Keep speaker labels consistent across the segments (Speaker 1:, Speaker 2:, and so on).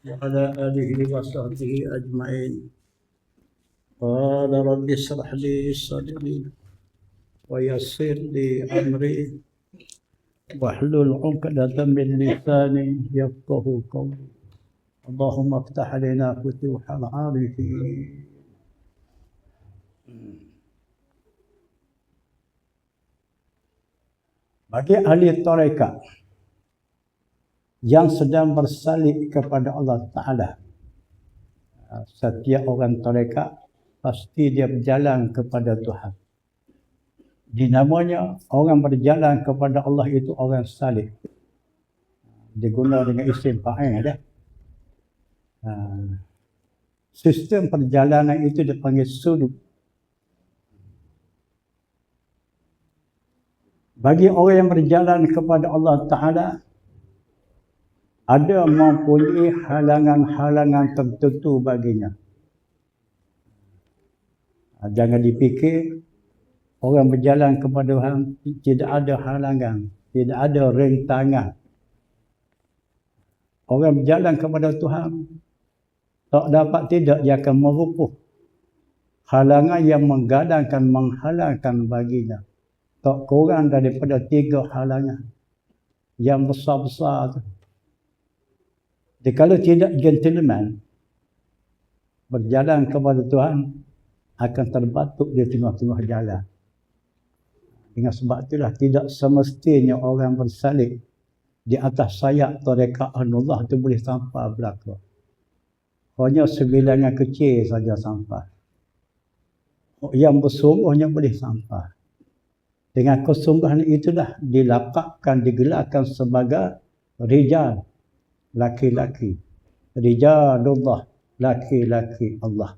Speaker 1: وعلى آله وصحبه أجمعين. قال رب اشرح لي صدري ويسر لي أمري واحلل عقدة من لساني يفقه قولي. اللهم افتح لنا فتوح العارفين. Bagi ahli tarekat yang sedang bersalib kepada Allah Ta'ala, setiap orang tarekat pasti dia berjalan kepada Tuhan. Dinamanya orang berjalan kepada Allah itu orang salib. Diguna dengan isim fa'il dah. Sistem perjalanan itu dipanggil suluk. Bagi orang yang berjalan kepada Allah Ta'ala, ada mempunyai halangan-halangan tertentu baginya. Jangan dipikir orang berjalan kepada Tuhan tidak ada halangan, tidak ada rintangan. Orang berjalan kepada Tuhan tak dapat tidak dia akan merupuh halangan yang menggadangkan, menghalangkan baginya. Tak kurang daripada 3 halangan yang besar-besar tu. Jadi kalau tidak gentleman berjalan kepada Tuhan akan terbatuk di tengah-tengah jalan. Dengan sebab itulah tidak semestinya orang bersalib di atas sayap tarekat Allah itu boleh sampai belakang. Hanya sebilangan kecil saja sampai. Yang bersungguhnya boleh sampai. Dengan kesungguhan itulah dilakapkan, digelarkan sebagai rijal, laki-laki. Rijalullah, laki-laki Allah.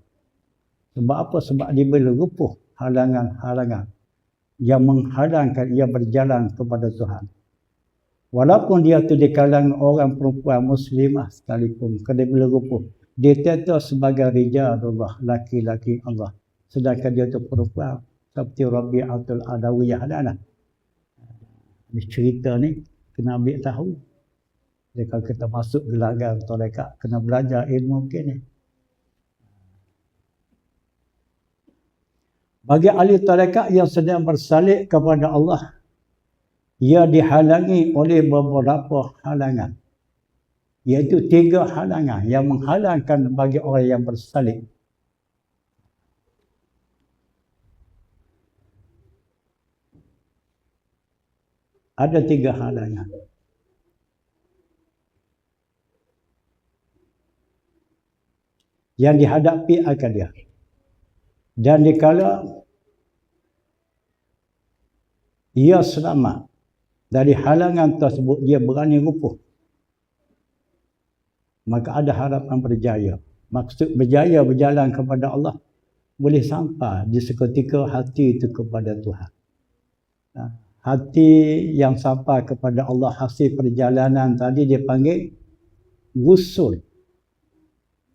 Speaker 1: Sebab apa? Sebab dia boleh rupuh halangan-halangan yang menghalangkan ia berjalan kepada Tuhan. Walaupun dia tu di kalangan orang perempuan muslimah sekalipun, kerana bila rupuh, dia tetap sebagai rijalullah, laki-laki Allah. Sedangkan dia tu perempuan, seperti Rabi'atul Adawiyah adalah. Ini cerita ni kena ambil tahu. Jadi kalau kita masuk gelaran tarekat, kena belajar ilmu mungkin ni. Bagi ahli tarekat yang sedang bersalib kepada Allah, ia dihalangi oleh beberapa halangan. Iaitu 3 halangan yang menghalangkan bagi orang yang bersalib. Ada 3 halangan. Yang dihadapi akan dia. Dan dikala ia selamat dari halangan tersebut, dia berani rupuh, maka ada harapan berjaya. Maksud berjaya berjalan kepada Allah, boleh sampai di seketika hati itu kepada Tuhan. Hati yang sampai kepada Allah hasil perjalanan tadi dia panggil wusul.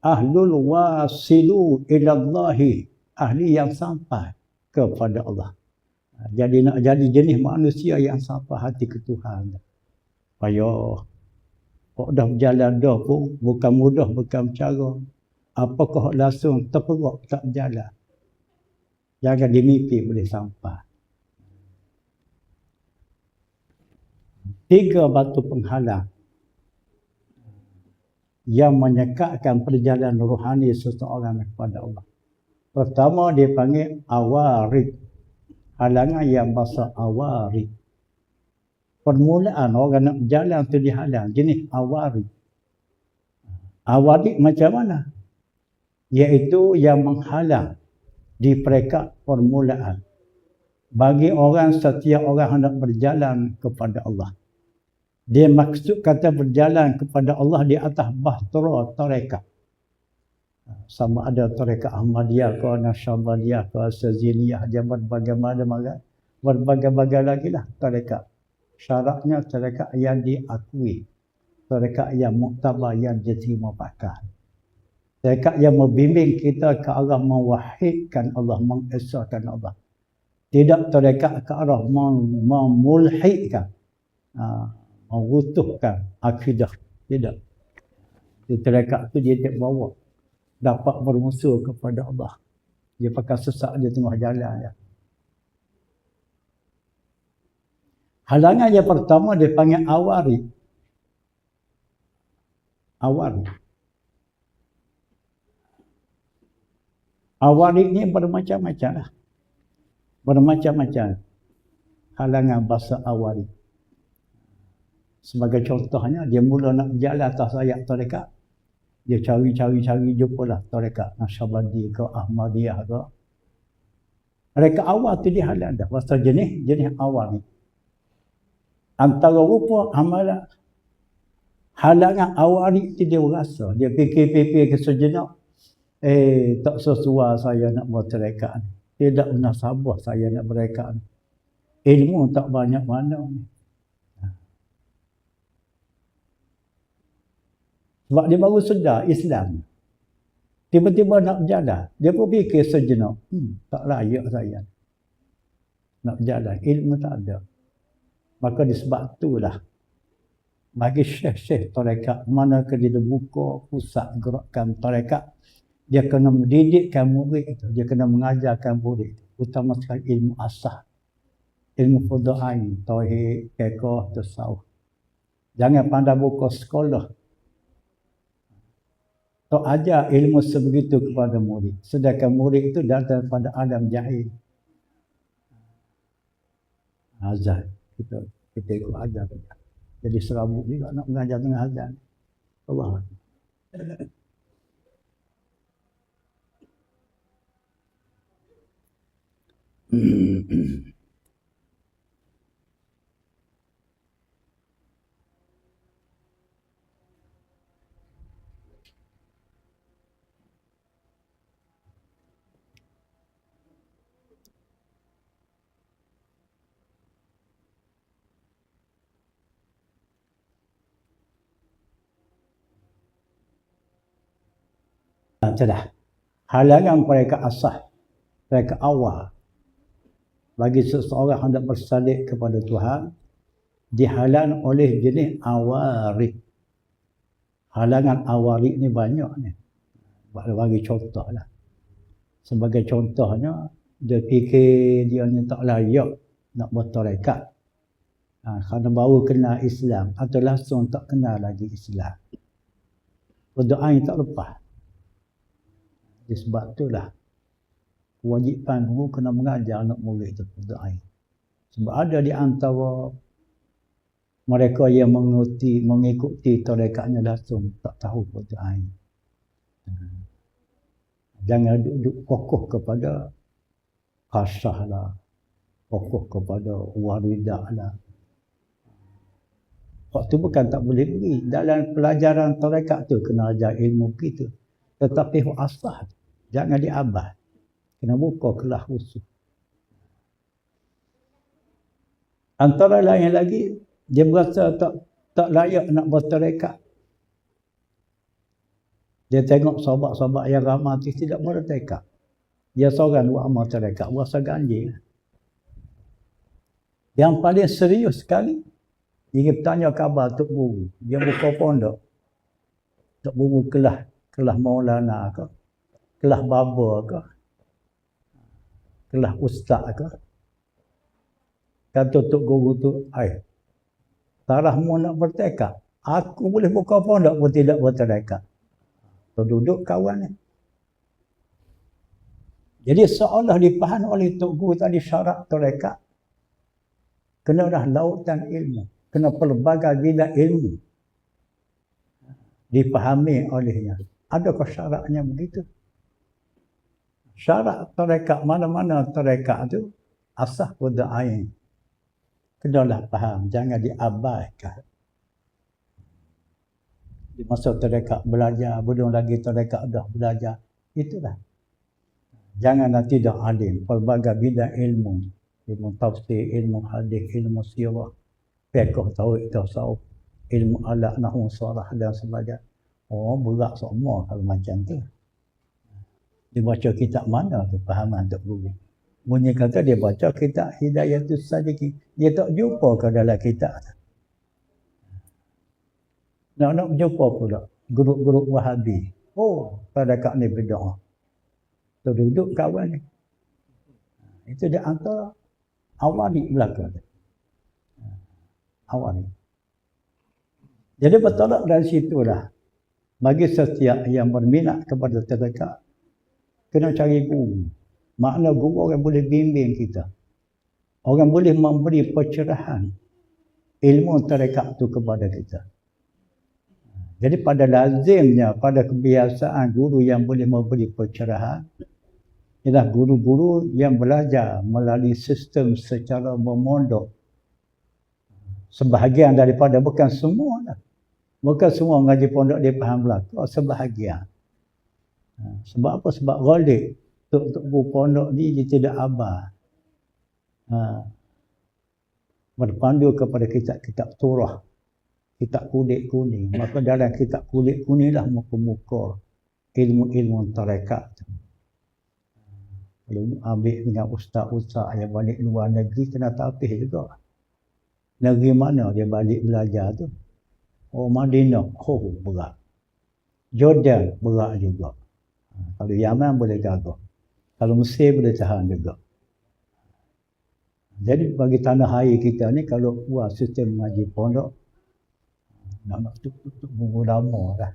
Speaker 1: Ahlul wasilu ilallahi, ahli yang sampai kepada Allah. Jadi nak jadi jenis manusia yang sampai hati ke Tuhan. Payah. Kok dah berjalan dah pun bukan mudah, bukan cara. Apakah langsung terperok tak berjalan. Jangan dimimpi boleh sampai. 3 batu penghalang yang menyekatkan perjalanan rohani seseorang kepada Allah. Pertama dia panggil awarid. Halangan yang bahasa awarid. Permulaan orang nak berjalan tu dihalang. Jenis awarid. Awarid macam mana? Iaitu yang menghalang di peringkat permulaan. Bagi orang, setiap orang hendak berjalan kepada Allah. Dia maksud kata berjalan kepada Allah di atas bahtera tarekat. Sama ada tarekat Ahmadiyah ke, Nasyabandiyah ke, Saziliyah, dia berbagai-bagai lagi lah tarekat. Syaratnya tarekat yang diakui. Tarekat yang muktabar, yang diterima pakai. Tarekat yang membimbing kita ke arah mewahidkan Allah, mengesahkan Allah. Tidak tarekat ke arah memulhidkan, mengutuhkan akidah. Tidak. Di tarekat tu dia tak bawa dapat bermusuh kepada Allah. Dia pakai sesak dia tengah jalan dia. Halangan yang pertama dia panggil awari. Awari. Awari ni bermacam-macam lah. Bermacam-macam halangan bahasa awari. Sebagai contohnya, dia mula nak berjalan atas ayat tarekat. Dia cari, jumpalah tarekat Naqsyabandi ke Ahmadiyah ke. Mereka awal tu dia halang dah. Bahasa jenis awal ni. Antara rupa amalan halangan awari tu dia rasa. Dia fikir-fikir ke sejenak. Tak sesuai saya nak buat tarekat ni. Tidak munasabah saya nak berekat ni. Ilmu tak banyak mana ni. Sebab dia baru sedar Islam. Tiba-tiba nak berjalan. Dia pun fikir sejenak. Tak layak saya nak berjalan. Ilmu tak ada. Maka disebab itulah. Bagi syekh-syekh tarekat. Manakah dia buka pusat gerakan tarekat. Dia kena mendidikkan murid itu. Dia kena mengajarkan murid itu. Utama sekali ilmu asas. Ilmu fudha'ain. Tauhid, fiqh, tasawuf. Jangan pandai buka sekolah. Tak ajar ilmu sebegitu kepada murid. Sedangkan murid itu datang pada alam jahil. Azan. Kita ikut ajar. Jadi serabut juga nak mengajar tengah azan. Allah. Sudah. Halangan mereka asas, mereka awal. Bagi seseorang hendak bersalik kepada Tuhan, dihalang oleh jenis awarid. Halangan awarid ni banyak ni. Bagi contoh lah. Sebagai contohnya, dia fikir dia ni tak layak nak bertarekat. Kerana baru kenal Islam atau langsung tak kenal lagi Islam. Berdoa yang tak lepas. Sebab itulah kewajipan guru kena mengajar anak murid itu berdoa. Sebab ada di antara mereka yang mengikuti tarekatnya langsung tak tahu berdoa. Jangan duduk kokoh kepada kasah lah, kokoh kepada waridah lah. Waktu bukan tak boleh beri. Dalam pelajaran tarekat tu kena ajar ilmu kita. Tetapi asah jangan diabah. Kena buka kelas khusus. Antara lain lagi, dia berasa tak layak nak bertarekat. Dia tengok sahabat-sahabat yang ramai tidak bertarekat. Dia seorang buat amal tarekat, berasa ganjil. Yang paling serius sekali, dia bertanya khabar Tok Guru. Dia buka pondok. Tok Guru kelas Maulana ke, kelas Baba ke, kelas Ustaz ke. Kata Tok Guru tu, tarahmu nak bertekad. Aku boleh buka pondok pun tidak bertekad. Duduk kawan ni. Jadi seolah dipahami oleh Tok Guru tadi syarat tarekat. Kena dah lautan ilmu. Kena pelbagai bidang ilmu. Dipahami olehnya. Adakah syaratnya begitu? Syarat tarekat, mana-mana tarekat tu asas berdoa. Kenalah faham, jangan diabaikan. Di masa tarekat belajar, belum lagi tarekat dah belajar. Itulah. Jangan nanti dah alim, pelbagai bidang ilmu. Ilmu tafsir, ilmu hadis, ilmu sirah, fiqh, tauhid, tasawuf, ilmu alat, nahwu, sarah dan sebagainya. Oh, berat semua kalau macam tu. Dia baca kitab mana tu fahaman Tok Guru. Bunyi kata dia baca kitab Hidayatus Sadiqin. Dia tak jumpa ke dalam kitab tu. Nak jumpa pula. grup-grup Wahabi. Oh, tarekat ni bid'ah. Duduk kawan ni. Itu dia antara awali belakang. Awali. Jadi bertolak dari situlah. Bagi setiap yang berminat kepada tarekat, kena cari guru. Makna guru orang boleh bimbing kita. Orang boleh memberi pencerahan ilmu tarekat itu kepada kita. Jadi pada lazimnya, pada kebiasaan guru yang boleh memberi pencerahan, ialah guru-guru yang belajar melalui sistem secara memondok. Sebahagian daripada, bukan semua lah. Bukan semua mengaji pondok dia faham belaka, sebahagian. Sebab apa? Sebab ghalib. Tok guru pondok ni dia tidak abah. Berpandu kepada kitab-kitab turah, kitab kulit kuning. Maka dalam kitab kulit kuning lah muka-muka ilmu-ilmu tarekat. Kalau ambil dengan ustaz-ustaz yang balik luar negeri, kena tapih juga. Negeri mana dia balik belajar tu? Oh, Madinah, oh berat. Jordan, berat juga. Kalau Yaman boleh gagah. Kalau Mesir boleh tahan juga. Jadi bagi tanah air kita ni, kalau buat sistem mengaji pondok, nak tutup buku lama lah.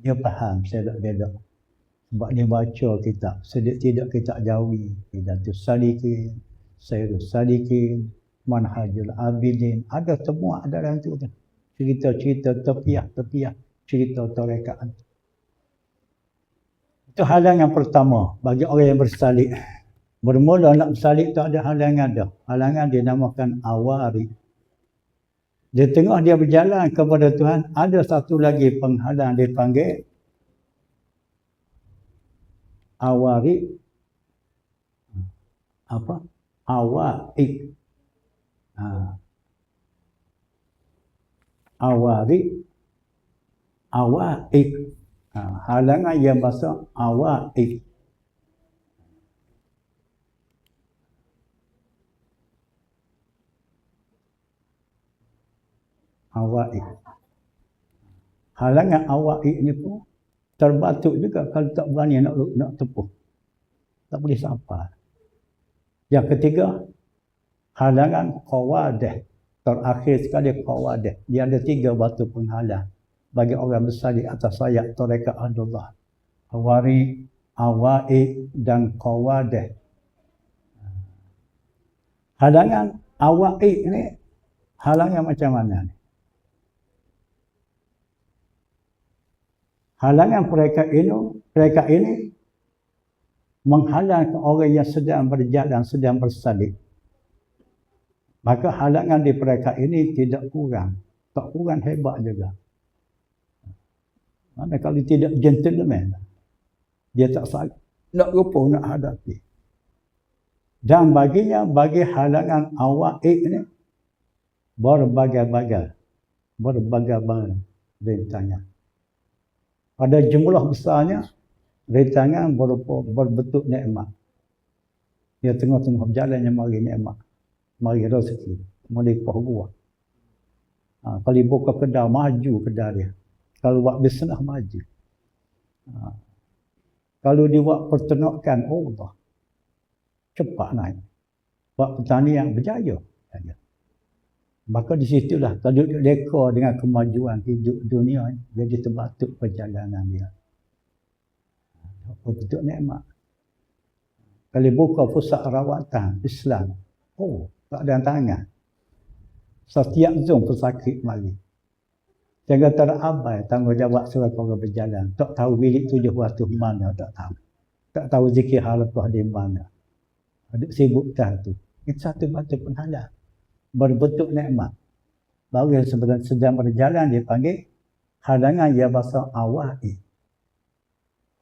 Speaker 1: Dia faham sedap-sedap. Sebab dia baca kitab. Sedikit tidak kitab Jawi, Hidayatus Salikin, Sairus Salikin, Manhajul Abidin. Ada semua ada dalam tu. Cerita-cerita tepiah-tepiah, cerita tarekat. Itu halangan pertama bagi orang yang bersalik. Bermula nak bersalik tak ada halangan dah. Halangan dinamakan awari. Di tengah dia berjalan kepada Tuhan, ada satu lagi penghalang dipanggil awari. Apa? Awari. Awari. Awari. Halangan yang bahasa awari. Awai. Halangan awai ni pun terbatuk juga kalau tak berani nak tepuh. Tak boleh sampai. Yang ketiga, halangan qawadah. Terakhir sekali qawadah. Dia ada 3 batu penghalang bagi orang besar di atas sayap tarekat Allah. Awari, awai dan qawadah. Halangan awai ni halangan macam mana ni? Halangan mereka ini menghalang orang yang sedang berjalan, sedang bersalib. Maka halangan di mereka ini tidak kurang. Tak kurang hebat juga. Mana kalau tidak gentleman, dia tak salah. Nak rupa, nak hadapi. Dan baginya, bagi halangan awak ini, berbagai-bagai rintangan. Pada jumlah besarnya, rintangan berbentuk nikmat. Dia tengah-tengah berjalan yang mari nikmat. Mari rezeki. Melipah buah. Kalau buka kedai, maju kedai dia. Kalau buat bisnes, maju. Kalau dia buat perternakan, Allah. Cepat naik. Buat pertanian, berjaya. Maka di situlah kalau duduk leka dengan kemajuan hidup dunia, jadi terbatuk perjalanan dia. Bentuk nikmat. Kalau buka pusat rawatan Islam, oh, tak ada tangan. Setiap Zoom pesakit mari. Jangan terabai tanggungjawab surat orang berjalan. Tak tahu bilik 7 waktu mana, tak tahu. Tak tahu zikir halaqah di mana. Ada sibuk dah tu. Itu satu batu penghalang. Berbentuk nikmat. Baru yang sebenarnya sedang berjalan dipanggil halangan yang bahasa awai.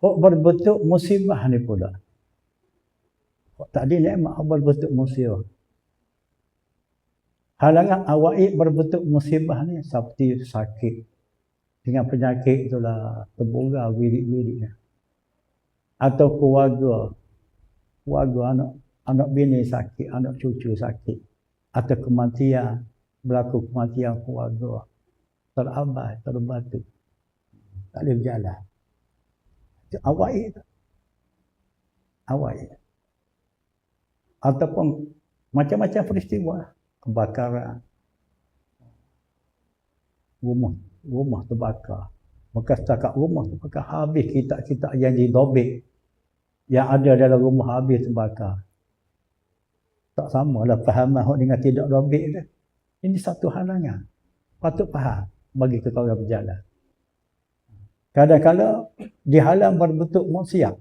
Speaker 1: Kok berbentuk musibah ni pula. Kok tadi nikmat berbentuk musibah. Halangan awai berbentuk musibah ni seperti sakit. Dengan penyakit itulah terbuka wirid-wirid. Atau keluarga anak bini sakit, anak cucu sakit. Atau kematian, berlaku kematian keluarga, terabai, terbatu. Tak boleh berjalan. Itu awai tu. Awai. Ataupun macam-macam peristiwa. Kebakaran. Rumah terbakar. Maka setakat rumah terbakar, habis kitab-kitab yang didobek yang ada dalam rumah habis terbakar. Tak samalah fahaman dengan tidak dobek tu. Ini satu halangan. Patut faham bagi kita orang berjalan. Kadang-kadang dihalang berbentuk maksiat.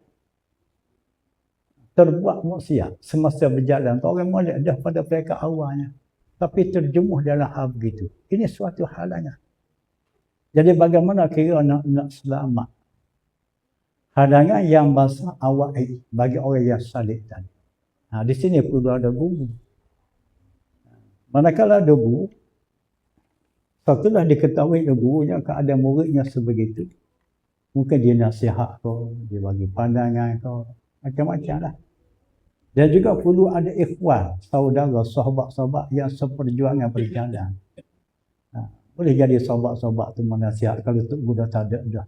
Speaker 1: Terbuat maksiat semasa berjalan. Orang molek dah pada peringkat awalnya. Tapi terjemuh dalam hal begitu. Ini suatu halangan. Jadi bagaimana kira nak selamat? Halangan yang basah awal bagi orang yang salih tadi. Di sini perlu ada guru. Manakala ada guru, setelah diketahui gurunya keadaan muridnya sebegitu, mungkin dia nasihat kau, dia bagi pandangan kau, macam-macam lah. Dan juga perlu ada ikhwan, saudara, sahabat-sahabat yang seperjuangan berjalan. Boleh jadi sahabat-sahabat tu menasihat. Kalau tu dah tak ada dah,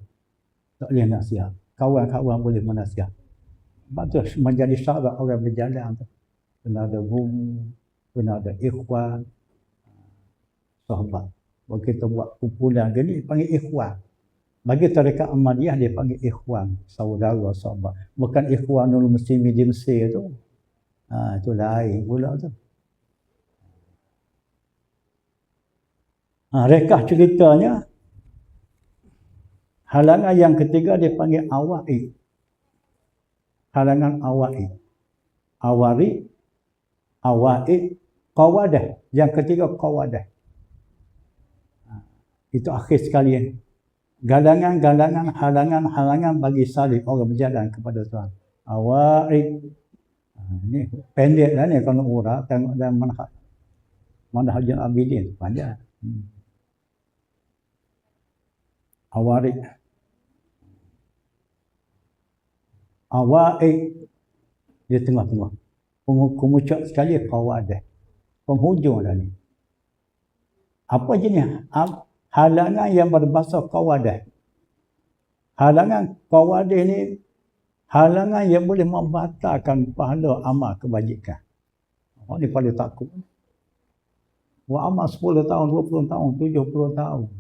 Speaker 1: tak boleh nasihat. Kawan-kawan boleh menasihat. Sebab tu menjadi syarat orang berjalan tu. Kena ada guru, kena ada ikhwan, sahabat. Kalau kita buat kumpulan gini, panggil ikhwan. Bagi tarekat Ahmadiyah, dia panggil ikhwan, saudara, sahabat. Bukan ikhwanul muslimin di Mesir tu. Itu lain pula tu. Rekah ceritanya, halangan yang ketiga dia panggil awai. Halangan awai. Awari, awai, qawadah. Yang ketiga qawadah. Itu akhir sekali. Galangan-galangan, halangan-halangan bagi salih orang berjalan kepada Tuhan. Awai. Ini pendek lah ni kalau urang tengok dalam Manhajul Abidin panjang. Awari. Awai di tengah-tengah. Kemucak sekali qawadah. Penghujung dah ni. Apa jenis? Halangan yang berbahasa qawadah. Halangan qawadah ni halangan yang boleh membatalkan pahala amal kebajikan. Orang ni paling takut. Buat amal 10 tahun, 20 tahun, 70 tahun.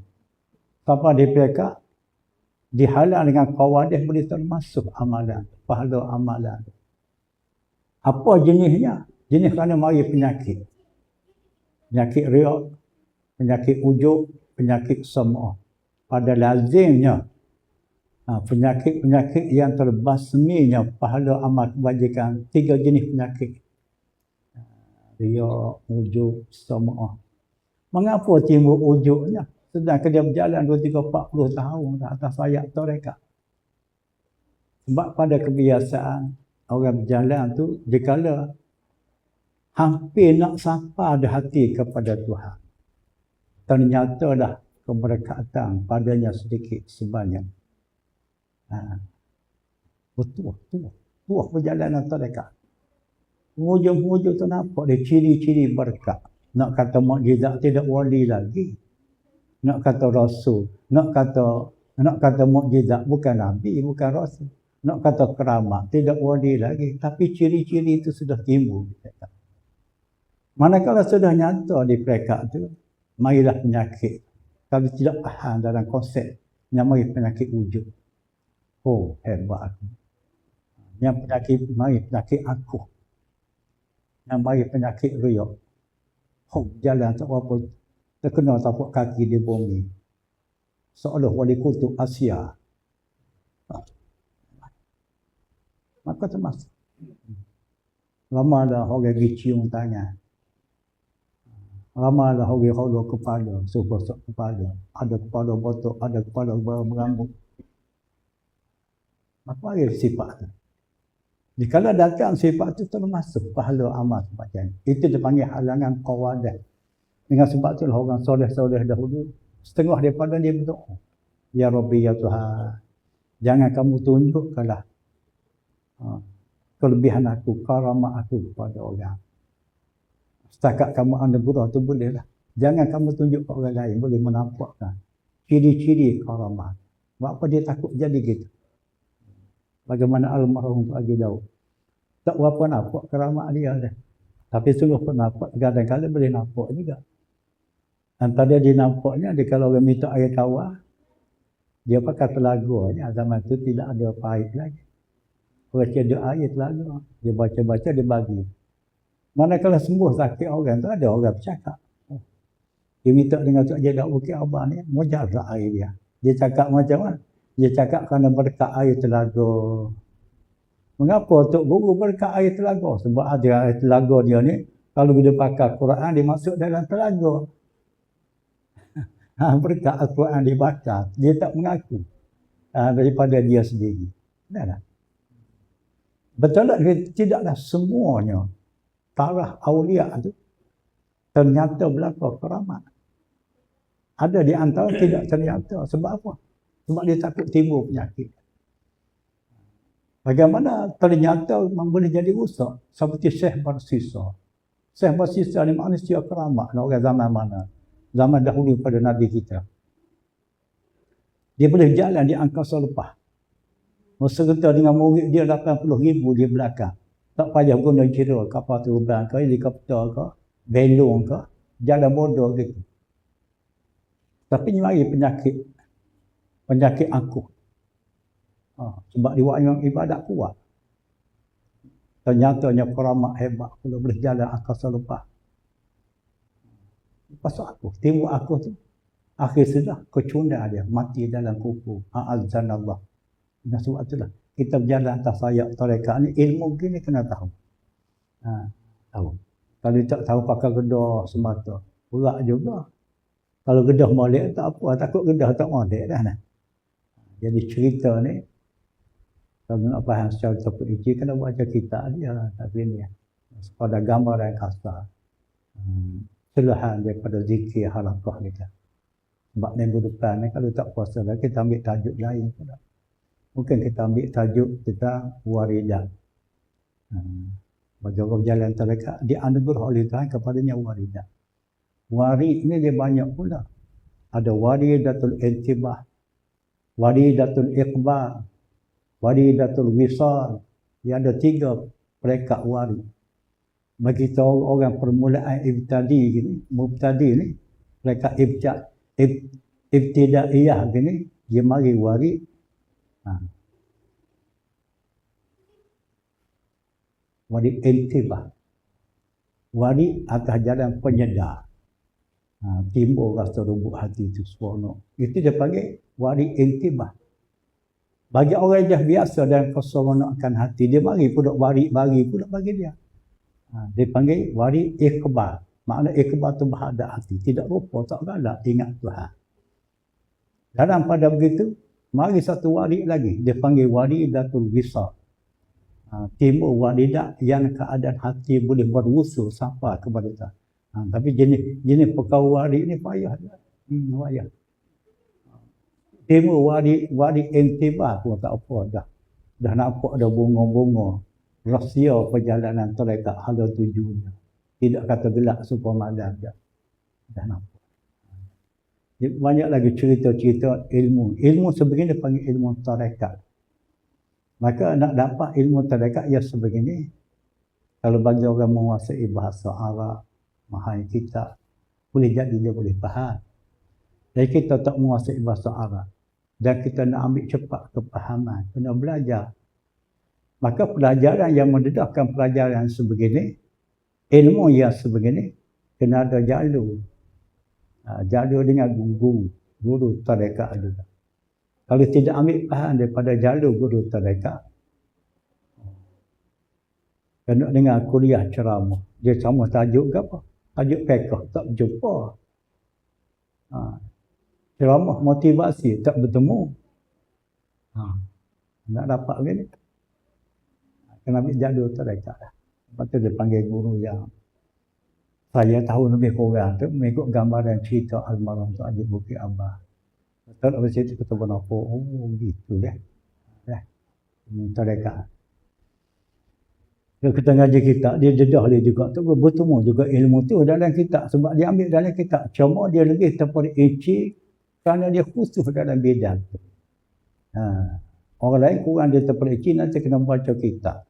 Speaker 1: Sampai dia pekat, dihalang dengan qawadah boleh termasuk amalan, pahala amalan. Apa jenisnya? Jenis kerana mari penyakit. Penyakit riak, penyakit ujub, penyakit semua. Pada lazimnya, penyakit-penyakit yang terbasminya pahala amal kebajikan, 3 jenis penyakit. Riak, ujub, semua. Mengapa timbul ujubnya? Sedangkan dia berjalan 2, 3, 40 tahun atas sayap tarekat. Sebab pada kebiasaan orang berjalan tu, dikala hampir nak sampai ada hati kepada Tuhan, ternyata dah keberkatan padanya sedikit sebanyak. Betul perjalanan tarekat. Hujung-hujung tu nampak dia ciri-ciri berkat. Nak kata mukjizat tidak wali lagi. Nak kata rasul, nak kata mukjizat bukan nabi, bukan rasul. Nak kata keramat tidak wali lagi, tapi ciri-ciri itu sudah timbul. Manakala sudah nyata di peringkat tu, marilah penyakit. Kalau tidak faham dalam konsep yang mari penyakit wujud. Oh, hebat aku. Yang penyakit aku. Yang mari penyakit riak. Oh, jalan tak apa. Terkena tapak kaki di bumi. Seolah wali kutub Asia. Maka termasuk. Lama dah orang pergi cium tangan. Lama dah orang holok kepala. Sebosok kepala. Ada kepala botok, ada kepala berambut. Apa ada sifat tu? Jikalau datang sifat itu termasuk pahala amal semacam ini. Itu dipanggil halangan qawadah. Dengan sebab itulah orang soleh-soleh dahulu, setengah daripada dia berdoa. Ya Rabbi, ya Tuhan, jangan kamu tunjukkanlah kelebihan aku, karamah aku kepada orang. Setakat kamu anugerah tu bolehlah. Jangan kamu tunjuk ke orang lain, boleh menampakkan ciri-ciri karamah. Sebab apa dia takut jadi gitu. Bagaimana almarhum Pak Haji Daud. Tak berapa nampak keramat dia dah. Tapi sungguh pun nampak, kadang-kadang boleh nampak juga. Antara dia nampaknya, dia kalau orang minta air tawar, dia pakai telaga. Zaman tu tidak ada paip lagi. Orang ada air telaga. Dia baca-baca, dia bagi. Manakala sembuh sakit orang tu, ada orang bercakap. Dia minta dengan Tok Haji Daud Bukit Abah ni, mujarab air dia. Dia cakap macam mana? Dia cakap kerana berkat air telaga. Mengapa Tok Guru berkat air telaga? Sebab ada air telaga dia ni, kalau dia pakai Quran, dia masuk dalam telaga. Berkat Al-Quran dia baca, dia tak mengaku daripada dia sendiri. Dah. Betul tak? Tidaklah semuanya tarah aulia tu ternyata berlaku keramat. Ada di antara tidak ternyata. Sebab apa? Sebab dia takut timbul penyakit. Bagaimana ternyata boleh jadi rusak? Seperti Syekh Barsisa. Syekh Barsisa ni manusia keramat. Orang zaman mana? Zaman dahulu pada Nabi kita. Dia boleh jalan di angkasa lepas. Serta dengan murid dia 80,000 di belakang. Tak payah guna kira kapal terbang ke, helikopter ke, belong ke, jalan bodoh gitu. Tapi ni mari penyakit angkuh. Sebab dia buat ibadat kuat. Ternyatanya keramat hebat kalau boleh jalan angkasa lepas. Pasal aku, timbul aku tu. Akhir sudah kecundang dia, mati dalam kuku. A'azzanallah. Dan sebab itulah, kita berjalan atas sayap tarekat ni, ilmu gini kena tahu. Tahu. Kalau tak tahu pakai gedah semata, berat juga. Kalau gedah molek tak apa, takut gedah tak molek dah. Jadi cerita ni, kalau nak faham secara terperinci, kena baca kitab dia. Tapi ni, pada gambar dan kasar. Selahan daripada zikir halaqah kita. Sebab minggu depan ni kalau tak puasa lagi, kita ambil tajuk lain pula. Mungkin kita ambil tajuk kita waridat. Bagi orang berjalan tarekat, dianugerah oleh Tuhan kepadanya waridat. Warid ni dia banyak pula. Ada waridatul intibah, waridatul iqbal, waridatul wisal. Dia ada 3 perekat warid. Bagi kita orang permulaan mubtadi ni, mereka ibtidaiyah gini, dia mari warid. Warid intibah. Warid atas jalan penyedar. Timbul rasa lembut hati itu seronok. Itu dia panggil warid intibah. Bagi orang yang biasa dan keseronokan hati, dia mari pula warid bagi pula bagi dia. Dia panggil warid iqbal. Makna iqbal tu berhadap hati. Tidak lupa, tak galak, ingat Tuhan. Dalam pada begitu, mari satu warid lagi. Dia panggil waridatul wisal. Timbul waridat yang keadaan hati boleh berusul sampai kepada Tuhan. Tapi jenis perkara warid ni payah. Payah. Timbul warid intibah pun tak apa dah. Dah nampak ada bunga-bunga. Rahsia perjalanan tarekat hala tujuannya. Tidak kata gelap supaya malam dah. Dah nampak. Banyak lagi cerita-cerita ilmu. Ilmu sebegini panggil ilmu tarekat. Maka nak dapat ilmu tarekat ya sebegini. Kalau bagi orang menguasai bahasa Arab, memahami kitab, boleh jadi dia boleh faham. Dan kita tak menguasai bahasa Arab dan kita nak ambil cepat kepahaman, kena belajar. Maka pelajaran yang mendedahkan pelajaran sebegini, ilmu yang sebegini, kena ada jalur. Jalur dengan guru tarekat juga. Kalau tidak ambil faham daripada jalur guru tarekat, kena dengar kuliah ceramah. Dia ceramah tajuk ke apa? Tajuk fiqh, tak berjumpa. Ceramah motivasi, tak bertemu. Nak dapat begini. Kena ambil jalur tarekat lah. Lepas tu dia panggil guru yang saya tahu lebih kurang tu mengikut gambaran cerita almarhum Tok Haji Bukit Abah. Betul apa cerita kita pun apa? Oh gitu dah. Tarekat. Kalau kita ngaji kitab, dia dedah dia juga tu bertemu juga ilmu tu dalam kitab. Sebab dia ambil dalam kitab. Cuma dia lebih terperinci kerana dia khusus dalam bidang tu. Orang lain kurang dia terpeleci, nanti kena baca kitab.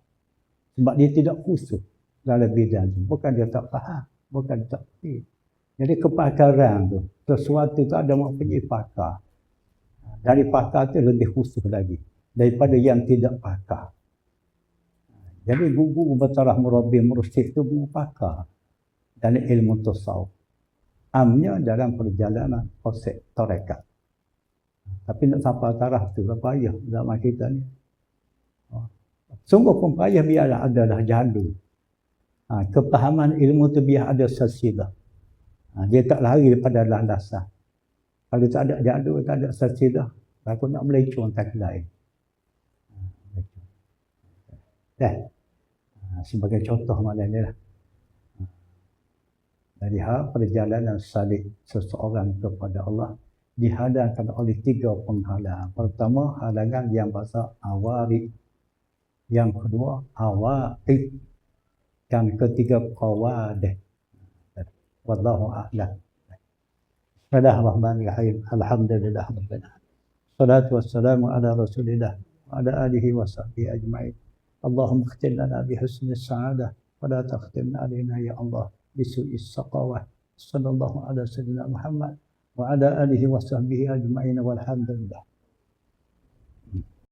Speaker 1: Sebab dia tidak khusus dalam bidang itu. Bukan dia tak faham, bukan dia tak faham. Jadi kepakaran tu, sesuatu tu ada mempunyai pakar. Dari pakar tu lebih khusus lagi daripada yang tidak pakar. Jadi guru bertaraf murabbi mursyid itu pakar dalam ilmu tasawuf. Amnya dalam perjalanan proses tarekat. Tapi nak sampai taraf tu payah zaman kita ni. Sungguh pun payah biarlah adalah jadu. Kepahaman ilmu tu biar ada silsilah. Dia tak lari daripada landasan. Kalau tak ada jadu, tak ada silsilah, aku nak melecong tak lain. Sebagai contoh mana ni lah. Dari hal perjalanan salik seseorang kepada Allah dihadangkan oleh 3 penghalang. Pertama, halangan yang bahasa awari. Yang kedua, awaqib. Yang ketiga, qawadih. Wallahu a'lam. Bismillahirrahmanirrahim. Alhamdulillah rabbil alamin. Salatu wassalamu ala Rasulillah wa ala alihi wa sahbihi ajma'in. Allahumma ikhtim lana bi husnis sa'adah wa la takhtimna alaina ya Allah bi su'is saqawah. Sallallahu ala sayyidina Muhammad wa ala alihi wa sahbihi ajma'in walhamdulillah.